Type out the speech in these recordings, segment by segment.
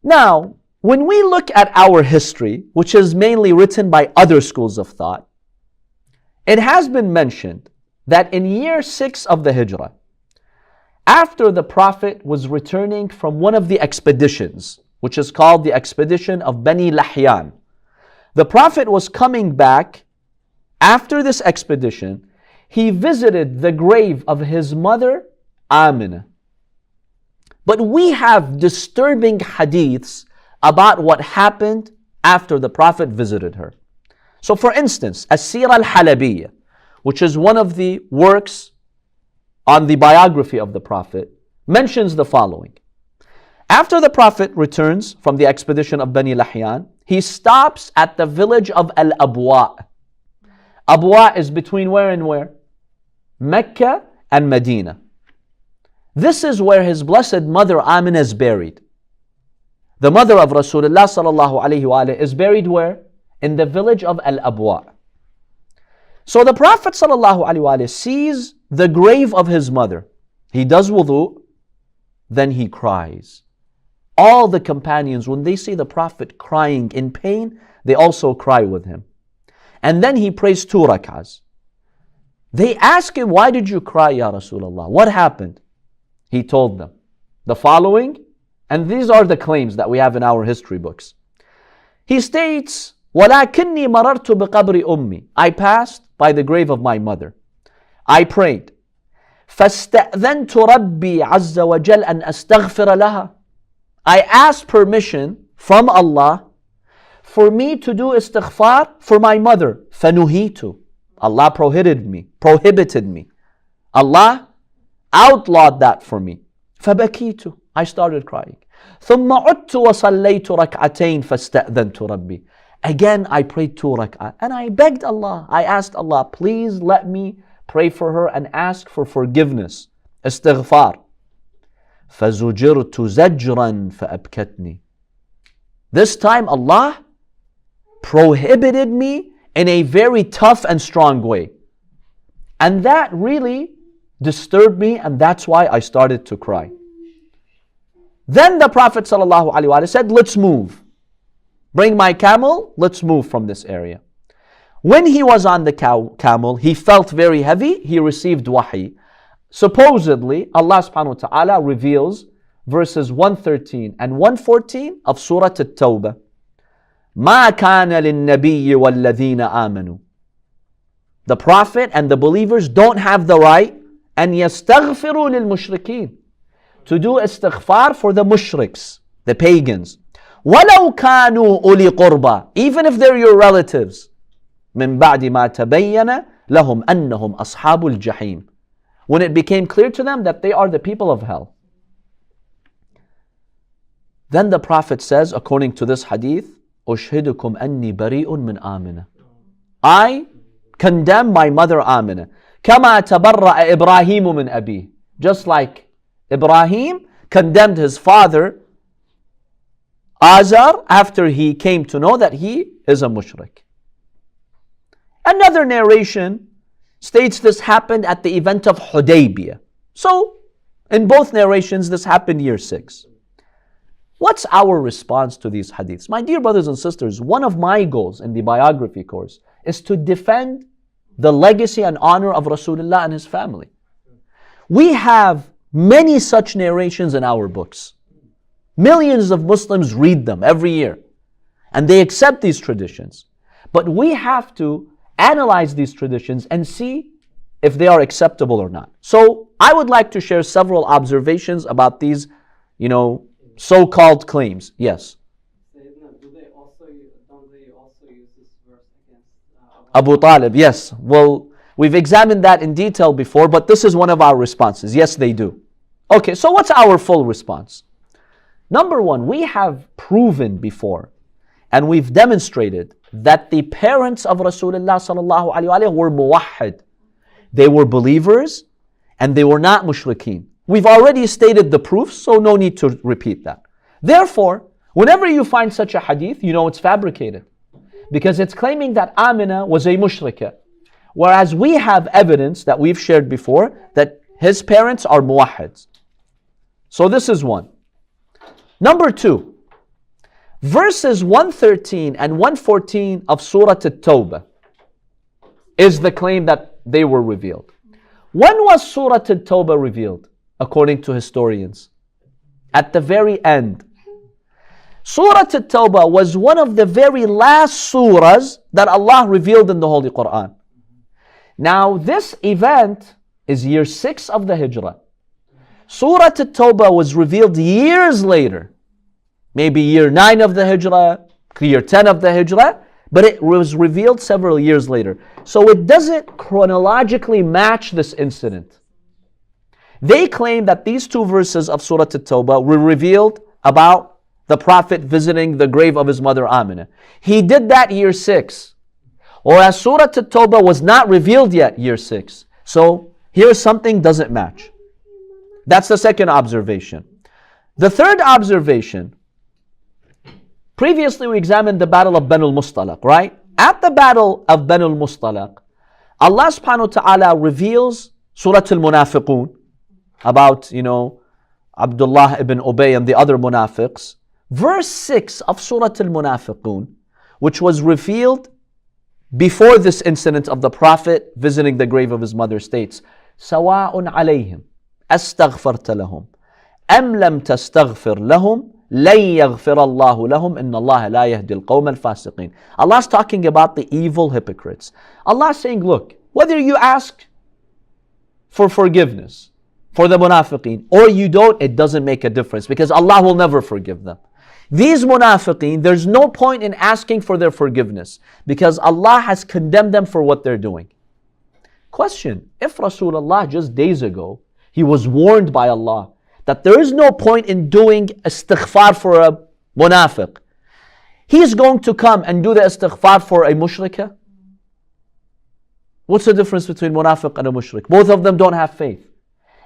Now, when we look at our history, which is mainly written by other schools of thought, it has been mentioned that in year 6 of the Hijrah, after the Prophet was returning from one of the expeditions, which is called the expedition of Bani Lahyan, the Prophet was coming back after this expedition. He visited the grave of his mother, Amina. But we have disturbing hadiths about what happened after the Prophet visited her. So for instance, As-Sirah al-Halabiyya, which is one of the works on the biography of the Prophet, mentions the following. After the Prophet returns from the expedition of Bani Lahyan, he stops at the village of Al-Abwa. Abwa is between where and where? Mecca and Medina. This is where his blessed mother Amina is buried. The mother of Rasulullah sallallahu alaihi wasallam is buried where? In the village of Al-Abwa. So the Prophet sallallahu alaihi wasallam sees the grave of his mother. He does wudu, then he cries. All the companions, when they see the Prophet crying in pain, they also cry with him. And then he prays 2 rak'ahs. They ask him, why did you cry, Ya Rasulullah? What happened? He told them the following, and these are the claims that we have in our history books. He states, وَلَكِنِّي مَرَرْتُ بِقَبْرِ أُمِّي. I passed by the grave of my mother. I prayed. فَاسْتَأْذَنْتُ رَبِّي عَزَّ وَجَلْ أَنْ أَسْتَغْفِرَ لَهَا. I asked permission from Allah for me to do istighfar for my mother. فَنُهِيتُ. Allah prohibited me. Allah outlawed that for me. فَبَكِيتُ. I started crying. ثُمَّ عُدْتُ وَصَلَّيْتُ رَكْعَتَيْنِ فَاسْتَأْذَنْتُ رَبِّي. Again I prayed 2 rak'ah and I begged Allah. I asked Allah, please let me pray for her and ask for forgiveness. Istighfar. فَزُجِرْتُ زَجْرًا فَأَبْكَتْنِي. This time Allah prohibited me in a very tough and strong way. And that really disturbed me, and that's why I started to cry. Then the Prophet ﷺ said, let's move. Bring my camel, let's move from this area. When he was on the camel, he felt very heavy, he received wahi. Supposedly, Allah subhanahu wa ta'ala reveals verses 113 and 114 of Surah At-Tawbah. مَا كَانَ لِلنَّبِيِّ وَالَّذِينَ آمَنُوا. The Prophet and the believers don't have the right أن يستغفروا للمشركين, to do istighfar for the mushriks, the pagans. وَلَوْ كَانُوا أُولِي قُرْبَى, even if they're your relatives. مِن بَعْدِ مَا تَبَيَّنَ لَهُمْ أَنَّهُمْ أَصْحَابُ الْجَحِيمِ, when it became clear to them that they are the people of hell. Then the Prophet says, according to this hadith, أُشْهِدُكُمْ أَنِّي بَرِيءٌ مِنْ آمِنَةٍ. I condemn my mother Amina. كَمَا تَبَرَّأَ إِبْرَاهِيمُ مِنْ أَبِيهِ. Just like Ibrahim condemned his father Azar after he came to know that he is a mushrik. Another narration states this happened at the event of Hudaybiyah. So, in both narrations, this happened year 6. What's our response to these hadiths? My dear brothers and sisters, one of my goals in the biography course is to defend the legacy and honor of Rasulullah and his family. We have many such narrations in our books. Millions of Muslims read them every year, and they accept these traditions. But we have to analyze these traditions and see if they are acceptable or not. So I would like to share several observations about these, so-called claims. Yes. Don't they also use this verse against Abu Talib? Yes. Well, we've examined that in detail before, but this is one of our responses. Yes, they do. Okay, so what's our full response? Number one, we have proven before and we've demonstrated that the parents of Rasulullah sallallahu alaihi wasallam were muwahhid. They were believers and they were not mushrikeen. We've already stated the proofs, so no need to repeat that. Therefore, whenever you find such a hadith, you know it's fabricated, because it's claiming that Amina was a mushrikah, whereas we have evidence that we've shared before that his parents are muwahhids. So this is one. Number two, Verses 113 and 114 of Surah At-Tawbah is the claim that they were revealed. When was Surah At-Tawbah revealed, according to historians? At the very end. Surah At-Tawbah was one of the very last surahs that Allah revealed in the Holy Quran. Now this event is year 6 of the Hijrah. Surah At-Tawbah was revealed years later. Maybe year 9 of the Hijrah, year 10 of the Hijrah, but it was revealed several years later. So it doesn't chronologically match this incident. They claim that these 2 verses of Surah At-Tawbah were revealed about the Prophet visiting the grave of his mother Aminah. He did that year 6. Whereas Surah At-Tawbah was not revealed yet year 6. So here something doesn't match. That's the second observation. The third observation, previously we examined the battle of Banu al-Mustalaq, right? At the battle of Banu al-Mustalaq, Allah subhanahu wa ta'ala reveals Surah al-Munafiqun about, Abdullah ibn Ubay and the other munafiqs. Verse 6 of Surah al-Munafiqun, which was revealed before this incident of the Prophet visiting the grave of his mother, states, سَوَاءٌ عَلَيْهِمْ أَسْتَغْفَرْتَ لَهُمْ أَمْ لَمْ تَسْتَغْفِرْ لَهُمْ لَن يَغْفِرَ اللَّهُ لَهُمْ إِنَّ اللَّهَ لَا يَهْدِي الْقَوْمَ الْفَاسِقِينَ. Allah's talking about the evil hypocrites. Allah's saying, look, whether you ask for forgiveness for the munafiqeen or you don't, it doesn't make a difference because Allah will never forgive them. These munafiqeen, there's no point in asking for their forgiveness because Allah has condemned them for what they're doing. Question, if Rasulullah just days ago, he was warned by Allah that there is no point in doing istighfar for a munafiq, he's going to come and do the istighfar for a mushrikah? What's the difference between munafiq and a mushrik? Both of them don't have faith.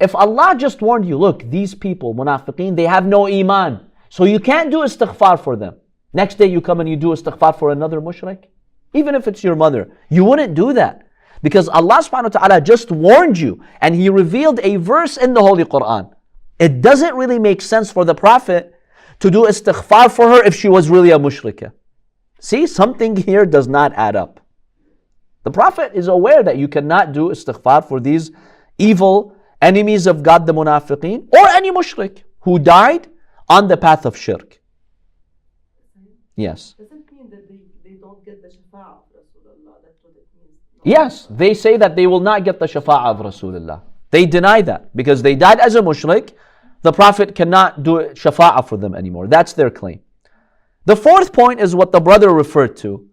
If Allah just warned you, look, these people, munafiqeen, they have no iman, so you can't do istighfar for them. Next day you come and you do istighfar for another mushrik? Even if it's your mother, you wouldn't do that. Because Allah subhanahu wa ta'ala just warned you and He revealed a verse in the Holy Quran. It doesn't really make sense for the Prophet to do istighfar for her if she was really a mushrikah. See, something here does not add up. The Prophet is aware that you cannot do istighfar for these evil enemies of God, the munafiqeen, or any mushrik who died on the path of shirk. Yes. Does it mean that they don't get the shafa'ah of Rasulullah? That's what it means. Yes, they say that they will not get the shafa'ah of Rasulullah. They deny that because they died as a mushrik. The Prophet cannot do shafa'ah for them anymore. That's their claim. The fourth point is what the brother referred to.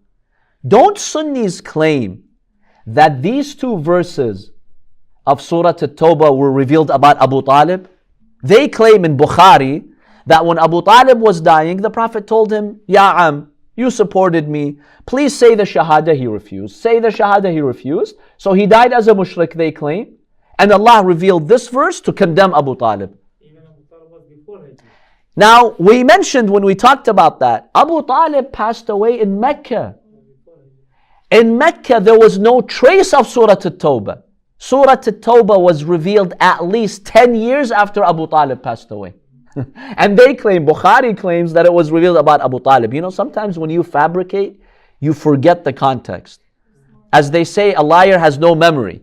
Don't Sunnis claim that these 2 verses of Surah At-Tawbah were revealed about Abu Talib? They claim in Bukhari that when Abu Talib was dying, the Prophet told him, Ya Am, you supported me. Please say the Shahada. He refused. Say the Shahada. He refused. So he died as a mushrik, they claim. And Allah revealed this verse to condemn Abu Talib. Even Abu Talib was before Hijrah. Now, we mentioned when we talked about that, Abu Talib passed away in Mecca. In Mecca, there was no trace of Surah At-Tawbah. Surah At-Tawbah was revealed at least 10 years after Abu Talib passed away. And they claim, Bukhari claims that it was revealed about Abu Talib. Sometimes when you fabricate, you forget the context. As they say, a liar has no memory.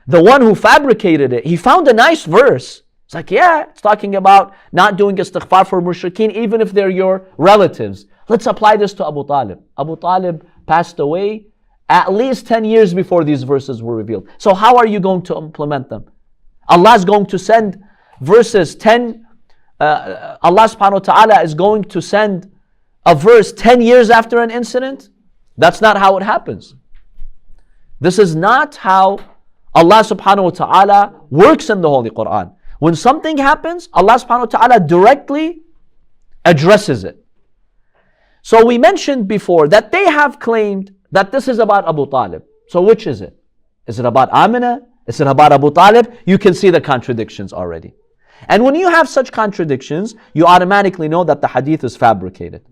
The one who fabricated it, he found a nice verse. It's like, yeah, it's talking about not doing istighfar for mushrikeen, even if they're your relatives. Let's apply this to Abu Talib. Abu Talib passed away at least 10 years before these verses were revealed. So how are you going to implement them? Allah is going to send verses 10, Allah subhanahu wa ta'ala is going to send a verse 10 years after an incident? That's not how it happens. This is not how Allah subhanahu wa ta'ala works in the Holy Quran. When something happens, Allah subhanahu wa ta'ala directly addresses it. So we mentioned before that they have claimed that this is about Abu Talib. So which is it? Is it about Aminah? Is it about Abu Talib? You can see the contradictions already. And when you have such contradictions, you automatically know that the hadith is fabricated.